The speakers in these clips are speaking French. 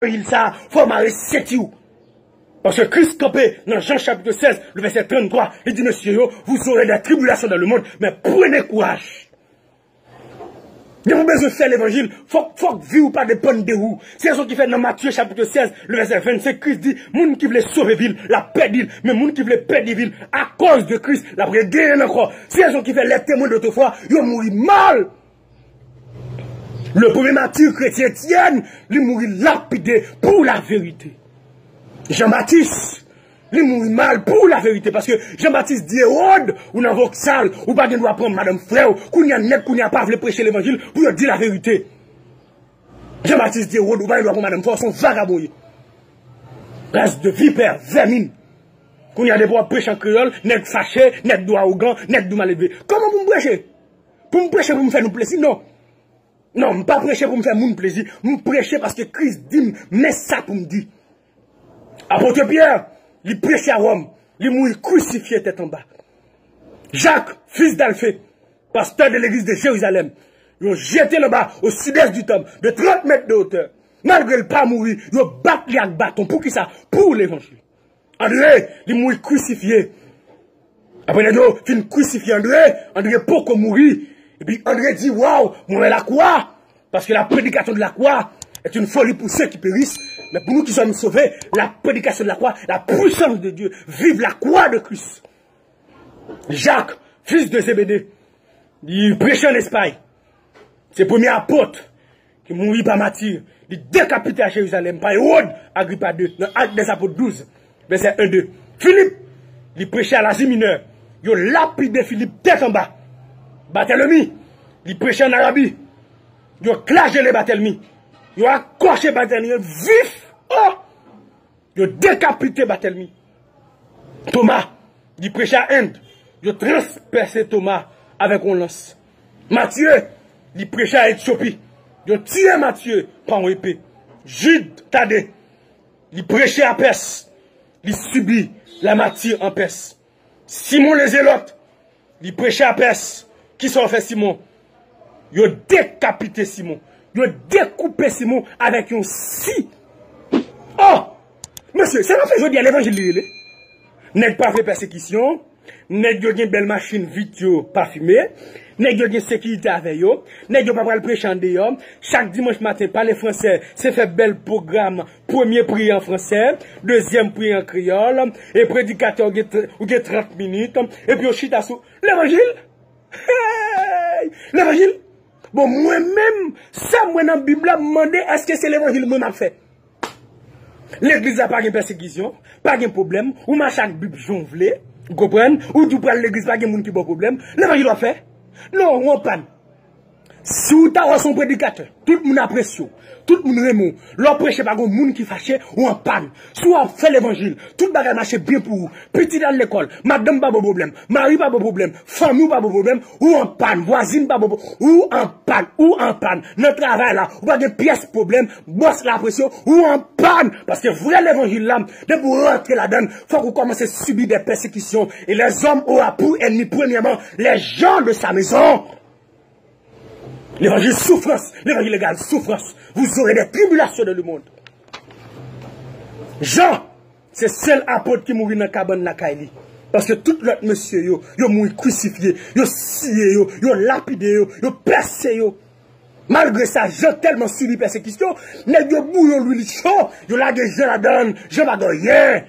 il ça, faut marrer 7 ou. Parce que Christ campé dans Jean chapitre 16, le verset 33, il dit, monsieur, vous aurez des tribulations dans le monde, mais prenez courage. Vous avez besoin de faire l'évangile, faut que vie ou pas dépendre de vous. C'est ce qui fait dans Matthieu chapitre 16, le verset 25, Christ dit, moun qui voulait sauver ville, la paix d'île, mais moun qui voulait perdre ville, à cause de Christ, la vraie guerre encore. C'est ce qui fait les témoins d'autrefois, ils ont mouru mal. Le premier martyr chrétien Étienne, il mourit lapidé pour la vérité. Jean-Baptiste, il mourit mal pour la vérité. Parce que Jean-Baptiste dit, Hérode, ou dans Vauxhall, ou pas de doit prendre madame frère, qu'on y a net, qu'on y a pas voulu prêcher l'évangile, pour dire la vérité. Jean-Baptiste dit, Hérode, ou pas de doit prendre madame frère, son vagabond. Race de vipère, vermine. Qu'on y a des bois prêcher en créole, net fâché, net doigt au gant, net doigt mal élevé. Comment vous me prêchez? Pour me prêcher, pour me faire nous plaisir? Non. Non, je ne pas prêcher pour me faire mon plaisir. Je prêcher parce que Christ dit, mais ça pour me dire. Apôtre Pierre, il prêchait à Rome. Il mourit crucifié tête en bas. Jacques, fils d'Alphée, pasteur de l'église de Jérusalem, ils ont jeté le bas au sud-est du temple, de 30 mètres de hauteur. Malgré le pas mourir, ils ont battu avec bâton. Pour qui ça? Pour l'évangile. André, il mourit crucifié. Après, il fin crucifié André pour qu'on mourir. Et puis André dit, waouh, moi la croix, parce que la prédication de la croix est une folie pour ceux qui périssent, mais pour nous qui sommes sauvés, la prédication de la croix, la puissance de Dieu, vive la croix de Christ. Jacques, fils de Zébédée, il prêchait en Espagne. C'est le premier apôtre qui mourit par martyr, il décapité à Jérusalem par Hérode, Agrippa II, dans Actes des Apôtres 12, verset 1-2. Philippe, il prêchait à l'Asie mineure, il a lapidé Philippe tête en bas. Barthélemy, il prêchait en Arabie. Il a clashé les Barthélemy. Il a accroché Barthélemy vif. Oh! Il a décapité Barthélemy. Thomas, il prêchait à Inde. Il a transpercé Thomas avec un lance. Matthieu, il prêchait à Éthiopie. Il a tué Matthieu par une épée. Jude Thaddée, il prêchait à Perse. Il subit la martyre en Perse. Simon les Zélotes, il prêchait à Perse. Qui sont fait Simon? Ils ont décapité Simon. Ils ont découpé Simon avec un scie. Oh! Monsieur, ça m'a fait aujourd'hui à l'évangile. N'est pas fait persécution. N'est pas une belle machine vidéo parfumée. N'est pas une sécurité avec eux. N'est pas le prêcher en dehors. Chaque dimanche matin, parler français, c'est fait bel programme. Premier prier en français. Deuxième prier en créole. Et prédicateur, ou 30 minutes. Et puis au chita sous l'évangile. Hey! L'évangile? Bon, moi-même, ça, moi, dans la Bible, je me demande, est-ce que c'est l'évangile que je fait? L'église n'a pas de persécution, pas de problème, ou ma chaque Bible jonvlé, vous comprenez? Ou tu prends l'église, pas de monde qui a problème. L'évangile doit faire? Non, on panne. Si vous avez son prédicateur, tout le monde apprécie, tout le monde aime, l'on prêche pas de monde qui fâche ou en panne. Si on fait l'évangile, tout le monde marche bien pour vous. Petit dans l'école, madame pas de problème, mari pas de problème, famille pas de problème, ou en panne, voisine pas de problème, ou en panne. Notre travail là, ou pas de pièces problème, bosse la pression, ou en panne. Parce que vrai l'évangile là, de vous rentrer là-dedans, faut que vous commencez à subir des persécutions. Et les hommes auront pour ennemis, premièrement, les gens de sa maison. L'évangile souffrance, l'évangile égale souffrance. Vous aurez des tribulations dans le monde. Jean, c'est seul apôtre qui mourit dans la cabane de Kaili. Parce que tout l'autre monsieur, yo mourit crucifié, yo scié, yo lapidé, yo percé. Malgré ça, Jean tellement subi persécution, mais yo bouillon lui chaud, yo lage Jean la donne, Jean va rien.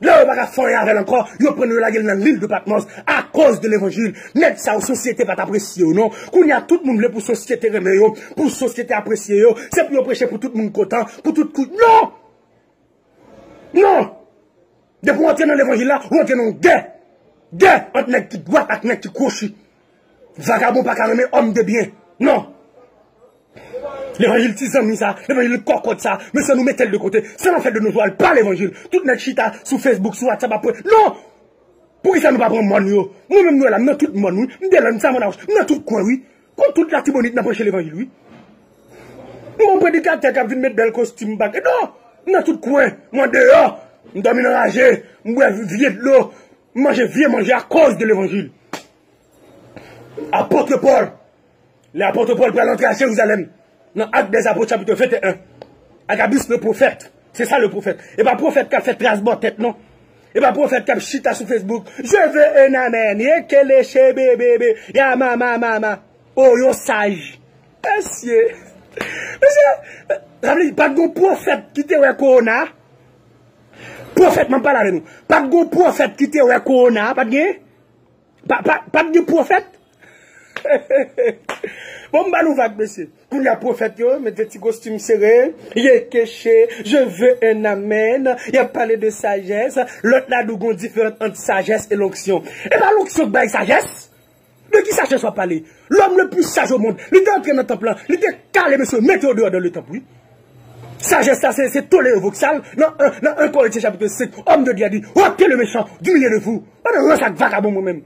Là, on va faire avec encore, yo prennent la gueule dans l'île de Patmos à cause de l'évangile. Net ça, la société va t'apprécier, non? Qu'on y a tout le monde pour société remet, pour société apprécier, c'est pour prêcher pour tout le monde content, pour tout le monde. Non! Non! Depuis on tient dans l'évangile là, on tient dans guerre. Guerre entre les qui droite et les qui gauche. Vagabond pas carrément homme de bien. Non! L'évangile tizami ça, l'évangile cocotte ça, mais ça nous met tel de côté. Ça nous fait de nous voir pas l'évangile. Toute notre chita sur Facebook, sur WhatsApp après. Non! Pour ça nous pas prendre mon yo. Moi-même nous là, nous tout le monde, nous là, nous ça nous tout coin oui. Comme toute la tibonite n'a prêché l'évangile oui. Mon prédicateur qui a vu mettre bel costume bac. Non! Nous tout coin, moi dehors, nous domine enragé, moi vieux de l'eau, manger à cause de l'évangile. Apôtre Paul. L'apôtre Paul pour l'entrée à Jérusalem. Dans Actes des Apôtres chapitre 21. Agabus le prophète. C'est ça le prophète. Et pas prophète qui a fait trace tête, non. Et pas prophète qui a chita sur Facebook. Je veux un amen. Y'a quel éché bébé. Y'a ma. Oh, yo sage. Monsieur. Ça veut dire, pas de prophète qui te ouais corona. Prophète, m'en parle avec nous. Pas de prophète qui te ouais corona. Pas de prophète. Bon, bah, nous va, monsieur. Pour les prophètes, mettez petit costume serré, il est caché, je veux un amen, il a parlé de sagesse, l'autre là, nous avons différence entre sagesse et l'onction. Et bien, l'onction, bah, sagesse. De qui sagesse soit parlé? L'homme le plus sage au monde, il était entré dans le temple là, il était calé, monsieur, mettez au dehors dans le temple, oui. Sagesse, ça, c'est toléré au voxal. Non, un Corinthiens chapitre 5, homme de Dieu a dit, ôtez le méchant du milieu de vous. Pas de sac vagabond moi-même.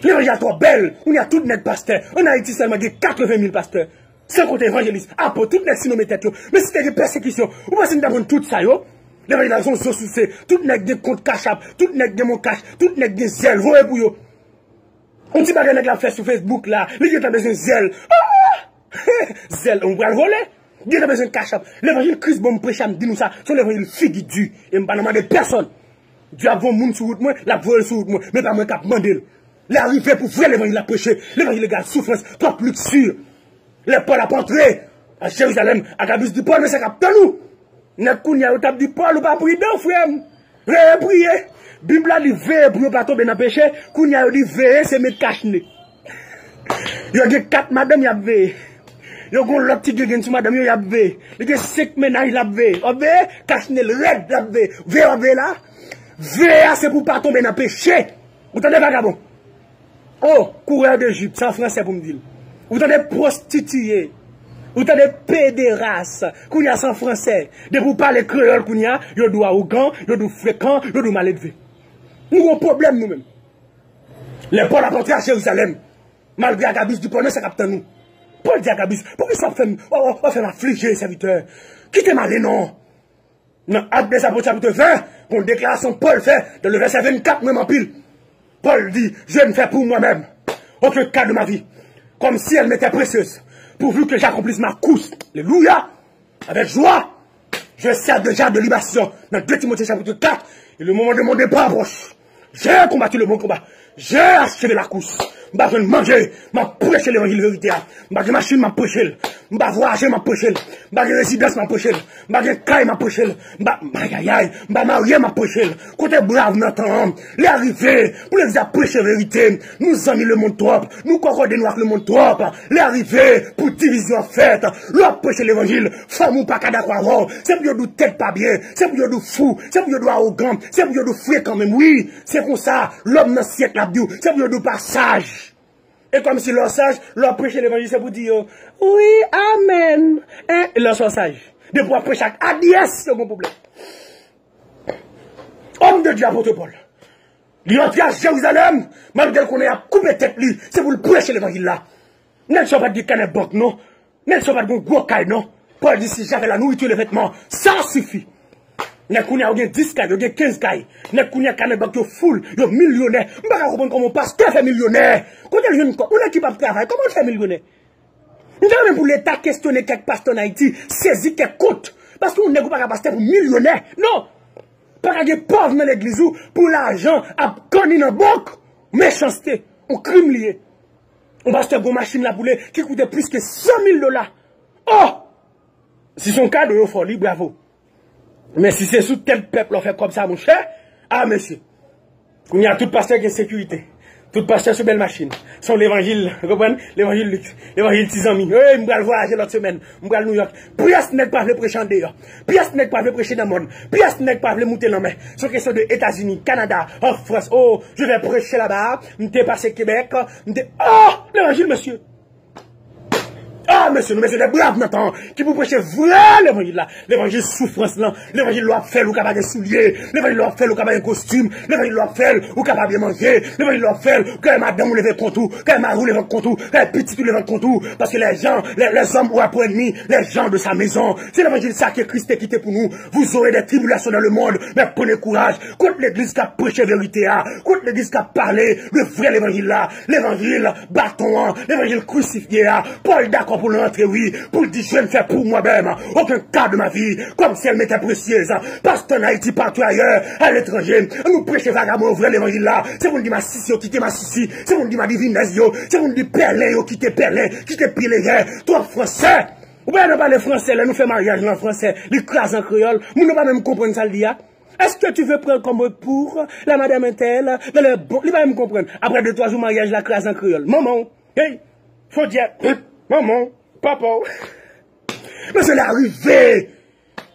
L'évangile est trop belle. On y a tout net pasteur. En Haïti seulement, il y a 80 000 pasteurs. Sans compter évangélistes. Pour tout net sinon mes têtes. Mais si t'as des persécutions, vous pensez que nous avons tout ça, yo? L'évangile a son sous-soucé. Tout net des comptes cachap. Tout net des mon cash. Tout net des zèles. Vous voyez pour yo. On dit pas que la fait sur Facebook là. Les gens ont besoin de zèle. Zèle, on va le voler. Dieu a besoin de cachap. L'évangile Christ bon prêcher, dit nous ça. C'est l'évangile figue du. Et je ne demande personne. Dieu a bon monde sur route moi, la voile sur route moi. Mais pas moi qui a demandé. L'arrivée pour vrai l'évangile a prêché. L'évangile garde souffrance, trop luxure. Les Paul a entré à Jérusalem, à Agabus du Paul, mais c'est capte nous. N'a kounya au table du Paul ou pas prier deux frère. Prier. Bible a dit veille pour pas tomber dans péché. Kounya dit veille c'est mettre cache-nez. Il y a 4 madame y a veille. Il y a l'autre petit gars sur madame y a veille. Il y a 5 ménages la veille. On veille cache-nez le red la veille. Veille là. Veille c'est pour pas tomber dans péché. Vous entendez vagabond? Oh, coureur d'Égypte, c'est en français pour me dire. Vous avez prostitué. Vous avez pédérasse. Qu'on y a sans français. De vous parler créole, qu'on y a, vous doit arrogant, vous doit fréquent, vous doit mal élevé. Nous avons un problème nous-mêmes. Les Paul a entré à Jérusalem. Malgré Agabus du Paul, c'est captain nous. Paul dit Agabus, pourquoi ça fait m'affliger les serviteurs? Quittez mal les noms. Dans Actes des Apôtres chapitre 20, qu'on déclaration Paul fait, dans le verset 24, même en pile. Paul dit, je ne fais pour moi-même aucun cas de ma vie, comme si elle m'était précieuse, pourvu que j'accomplisse ma course. Alléluia, avec joie. Je sers déjà de libation dans 2 Timothée chapitre 4, et le moment de mon départ approche. J'ai combattu le bon combat, j'ai achevé la course. M'a je manger, m'a prêché l'évangile vérité. M'a machine m'a prêché. M'a voyager m'a prêché. M'a résidence m'a prêché. M'a caille m'a prêché. M'a marié m'a prêché. Côté brave notre homme, les arrivés, pour les prêcher vérité. Nous amis le monde trop, nous concordons noirs le monde trop. Les arrivés, pour division faite, leur prêcher l'évangile, femme ou pas qu'à d'accord. C'est pour nous tête pas bien, c'est pour nous fou, c'est pour nous arrogant, c'est pour nous fouet quand même. Oui, c'est comme ça, l'homme dans le siècle a dit, c'est pour nous passage. Et comme si leur sage, leur prêcher l'évangile, c'est pour dire, oui, amen. Et leur sont sage. De pouvoir prêcher à Dieu, c'est mon problème. Homme de Dieu, apôtre Paul. Il entre à Jérusalem, malgré qu'on ait à couper tête lui, c'est pour le prêcher l'évangile là. N'est-ce pas de canne banque, non? N'est-ce pas de gros caille, non? Paul dit, si j'avais la nourriture, les vêtements, ça suffit. N'est-ce qu'il y a 10 cailles, il y a 15 cailles. N'est-ce qu'il y a canne banque, il y a full, il y a millionnaire. Je ne sais pas comprendre comment pasteur fait millionnaire. Quand il y a une équipe de travail, comment on fait millionnaire? Nous avons même pour l'État questionner quelques pasteurs en Haïti, saisir quelques comptes. Parce qu'on n'est pas pasteur pour millionnaire. Non! Pas des pauvres dans l'église ou pour l'argent, à connu dans la banque. Méchanceté, on crime lié. On va acheter une machine là pour les qui coûtait plus que 100 000 $. Oh! Si son cas de folie, bravo. Mais si c'est sous tel peuple on fait comme ça, mon cher, ah monsieur, il y a tout pasteur qui est sécurité. Tout pasteur sur belle machine. Sont l'évangile, vous comprenez? L'évangile Luc, l'évangile 6 amis. Oui, je vais voyager l'autre semaine. Je vais à New York. Pièce n'est pas le prêcher en dehors. Pièce n'est pas le prêcher dans le monde. Pièce n'est pas le monter dans la main. C'est question de États-Unis, Canada, en France. Oh, je vais prêcher là-bas. Je vais passer Québec. Oh, l'évangile, monsieur. Ah, monsieur, nous, monsieur, des braves maintenant, qui vous prêchez vrai l'évangile là, l'évangile souffrance là, l'évangile doit faire ou capable de souliers, l'évangile doit faire ou capable de costume, l'évangile doit faire ou capable de manger, l'évangile doit faire que madame ou lève contre tout, que marou lève contre tout, que petit ou lève contre tout, parce que les gens, les hommes ou pour ennemis, les gens de sa maison, c'est l'évangile ça que Christ a quitté pour nous, vous aurez des tribulations dans le monde, mais prenez courage, contre l'église qui a prêché vérité là, contre l'église qui a parlé, le vrai l'évangile là, l'évangile bâton, l'évangile crucifié là, Paul d'accord d'accord pour l'entrer, oui, pour dire je ne fais pour moi-même aucun cas de ma vie, comme si elle m'était précieuse. Parce qu'en Haïti, partout ailleurs, à l'étranger, nous prêchons vagabond, ouvrir l'évangile là. C'est pour nous dire ma sissi, quitter ma sissi. C'est pour nous dire ma divinesse, c'est pour nous dire Perlin, quitter Perlin, quitter Piléguer. Toi, français, ou bien ne parler français, là, nous faisons mariage en français, les classes en créole, nous ne pas même comprendre ça le dia. Est-ce que tu veux prendre comme pour la madame Intel, il va même comprendre. Après 2-3 jours mariage, la classe en créole. Maman, hey, faut dire, maman, papa. Mais c'est l'arrivée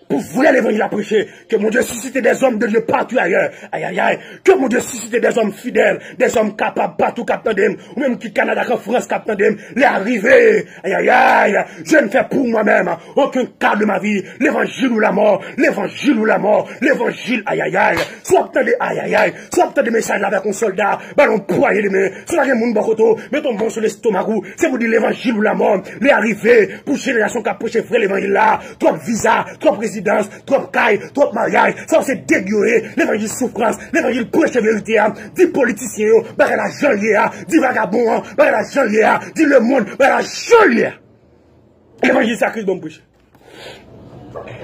pour vrai l'évangile à prêcher, que mon Dieu suscite des hommes de Dieu partout ailleurs. Aïe, aïe, aïe. Que mon Dieu suscite des hommes fidèles, des hommes capables partout captant d'eux, ou même qui Canada, en France captant d'eux, les arrivés. Aïe, aïe, aïe. Je ne fais pour moi-même aucun cas de ma vie. L'évangile ou la mort, l'évangile ou la mort, l'évangile, aïe, aïe, aïe. Soit obtenez, aïe, aïe, aïe. Soit obtenez des messages avec un soldat, ballon poigné les mains, soit un monde bakoto, mettons bon sur l'estomac, c'est pour dire l'évangile ou la mort, les arrivés, pour génération qui a prêché frère l'évangile là, trop visa, trop président, trop caille, trop mariage, ça c'est dégueulé, l'évangile souffrance, l'évangile prêche vérité, dit politicien, bah la janvier, dit vagabond, bah la janvier, dit le monde, bah la janvier. L'évangile c'est Christ bon prêche.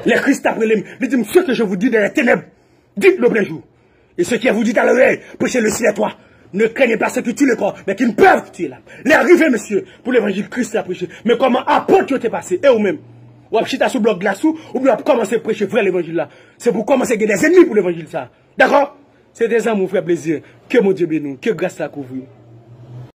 Les Christ après les dit ce que je vous dis dans les ténèbres, dites-le plein jour. Et ce qui vous dit à l'oreille, prêchez le ciel à toi. Ne craignez pas ceux qui tuent le corps, mais qui ne peuvent tuer l'âme. Les arrivés, monsieur, pour l'évangile Christ a prêché. Mais comment apôtre tu t'es passé, et ou même, ou à chita sous bloc glaçou, ou bien commencer à prêcher vrai l'évangile là. C'est pour commencer à gagner des ennemis pour l'évangile ça. D'accord? C'est des amours, frère plaisir. Que mon Dieu bénisse, que grâce la couvre.